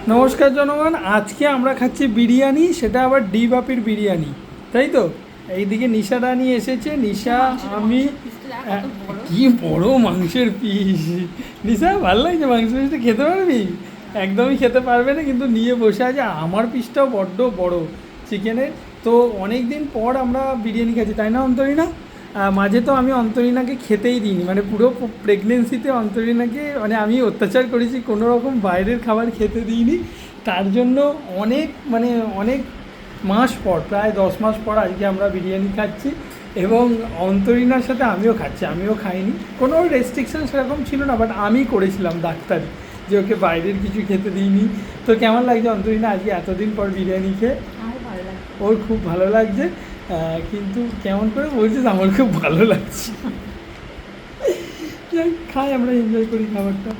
নমস্কার জনগণ, আজকে আমরা খাচ্ছি বিরিয়ানি, সেটা আবার ডি বাপির বিরিয়ানি, তাই তো। এইদিকে নিশা রানী এসেছে, নিশা আমি কি বড় মাংসের পিস। নিশা ভালো লাগছে মাংস পিসটা, খেতে পারবি? একদমই খেতে পারবে না, কিন্তু নিয়ে বসে আছে। আমার পিসটাও বড্ড বড় চিকেনের। তো অনেক দিন পর আমরা বিরিয়ানি খাচ্ছি, তাই না অন্তরিনা? মাঝে তো আমি অন্তরিনাকে খেতেই দিইনি, মানে পুরো প্রেগনেন্সিতে অন্তরিনাকে মানে আমি অত্যাচার করেছি, কোনো রকম বাইরের খাবার খেতে দিইনি। তার জন্য অনেক মাস পর, প্রায় 10 মাস পর আজকে আমরা বিরিয়ানি খাচ্ছি। এবং অন্তরিনার সাথে আমিও খাচ্ছি, আমিও খাইনি, কোনো রেস্ট্রিকশন সেরকম ছিল না, বাট আমি করেছিলাম ডাক্তারি যে ওকে বাইরের কিছু খেতে দিইনি। তো কেমন লাগছে অন্তরিনা আজকে এতদিন পর বিরিয়ানি খেয়ে? ওর খুব ভালো লাগছে, কিন্তু কেমন করে বলছিস আমার খুব ভালো লাগছে। যাই খাই, আমরা এনজয় করি খাবারটা।